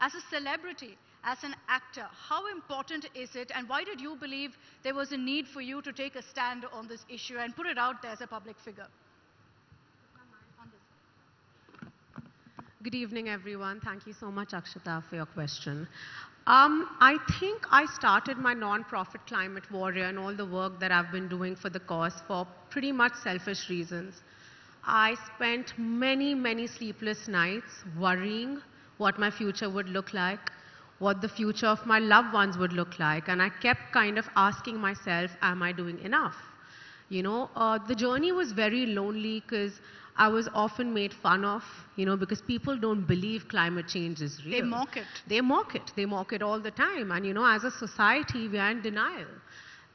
as a celebrity, as an actor, how important is it, and why did you believe there was a need for you to take a stand on this issue and put it out there as a public figure? Good evening, everyone. Thank you so much, Akshata, for your question. I think I started my non-profit Climate Warrior and all the work that I've been doing for the cause for pretty much selfish reasons. I spent many, many sleepless nights worrying what my future would look like, what the future of my loved ones would look like, and I kept kind of asking myself, am I doing enough? You know, the journey was very lonely because I was often made fun of, you know, because people don't believe climate change is real. They mock it. They mock it. They mock it all the time. And, you know, as a society, we are in denial.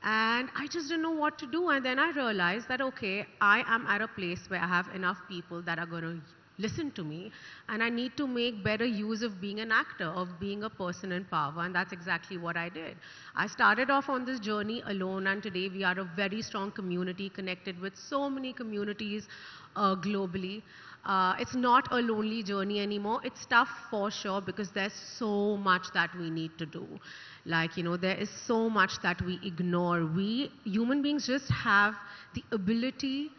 And I just didn't know what to do. And then I realized that, okay, I am at a place where I have enough people that are going to listen to me, and I need to make better use of being an actor, of being a person in power, and that's exactly what I did. I started off on this journey alone, and today we are a very strong community connected with so many communities globally. It's not a lonely journey anymore. It's tough for sure because there's so much that we need to do. Like, you know, there is so much that we ignore. We human beings just have the ability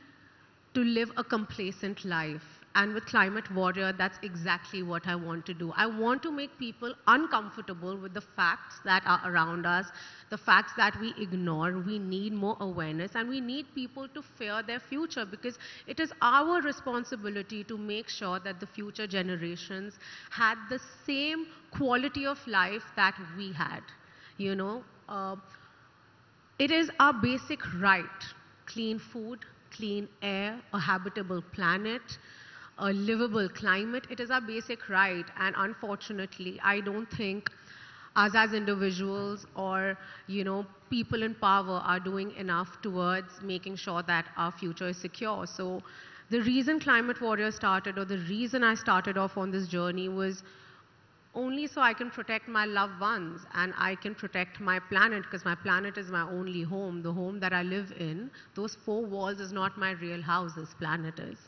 to live a complacent life. And with Climate Warrior, that's exactly what I want to do. I want to make people uncomfortable with the facts that are around us, the facts that we ignore. We need more awareness, and we need people to fear their future, because it is our responsibility to make sure that the future generations had the same quality of life that we had. You know, it is our basic right: clean food, clean air, a habitable planet, a livable climate. It is our basic right, and unfortunately, I don't think us as individuals or, you know, people in power are doing enough towards making sure that our future is secure. So the reason Climate Warrior started, or the reason I started off on this journey, was only so I can protect my loved ones and I can protect my planet, because my planet is my only home. The home that I live in, those four walls, is not my real house. This planet is.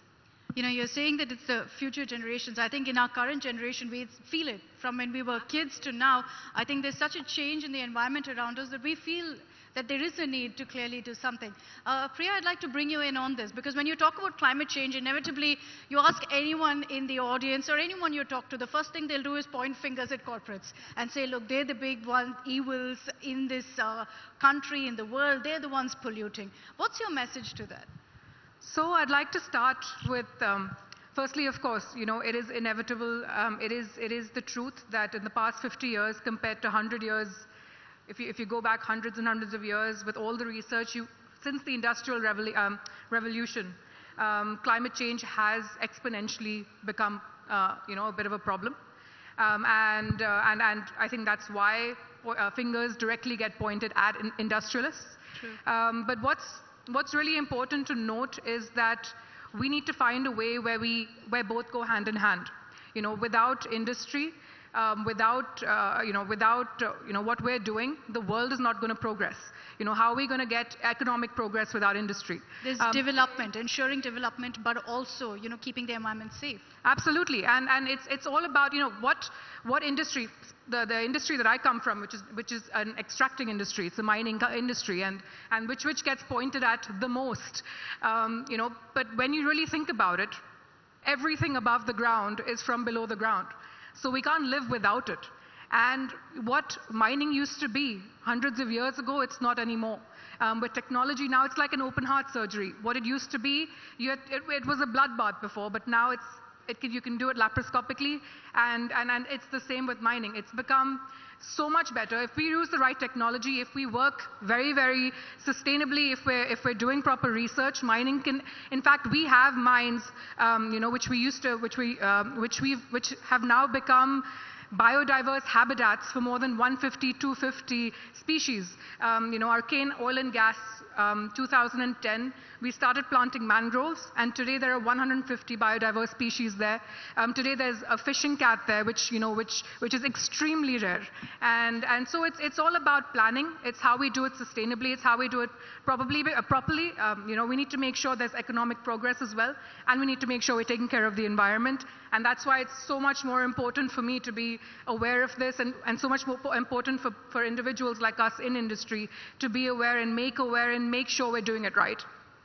You know, you're saying that it's the future generations. I think in our current generation, we feel it. From when we were kids to now, I think there's such a change in the environment around us that we feel that there is a need to clearly do something. Priya, I'd like to bring you in on this, because when you talk about climate change, inevitably you ask anyone in the audience or anyone you talk to, the first thing they'll do is point fingers at corporates and say, look, they're the big one, evils in this country, in the world, they're the ones polluting. What's your message to that? So I'd like to start with, firstly, of course, you know, it is inevitable. It is the truth that in the past 50 years compared to 100 years, if you go back hundreds and hundreds of years with all the research, since the Industrial Revolution, climate change has exponentially become, you know, a bit of a problem. And I think that's why fingers directly get pointed at industrialists. True. But what's really important to note is that we need to find a way where both go hand in hand. You know, without industry, without what we're doing, the world is not going to progress. You know, how are we going to get economic progress without industry? There's development, ensuring development, but also, you know, keeping the environment safe. Absolutely, and it's all about, you know, what industry. The industry that I come from, which is an extracting industry, it's the mining industry, and which gets pointed at the most. You know, but when you really think about it, everything above the ground is from below the ground. So we can't live without it. And what mining used to be hundreds of years ago, it's not anymore. With technology now, it's like an open heart surgery. What it used to be, it was a bloodbath before, but now you can do it laparoscopically, and it's the same with mining. It's become so much better if we use the right technology, if we work very, very sustainably, if we're doing proper research. Mining can, in fact, we have mines, you know, which have now become biodiverse habitats for more than 150, 250 species. You know, Arcane Oil and Gas, 2010, we started planting mangroves, and today there are 150 biodiverse species there. Today there's a fishing cat there, which is extremely rare. And so it's all about planning. It's how we do it sustainably. It's how we do it properly. You know, we need to make sure there's economic progress as well, and we need to make sure we're taking care of the environment. And that's why it's so much more important for me to be be aware of this, and so much more important for individuals like us in industry to be aware and make sure we're doing it right.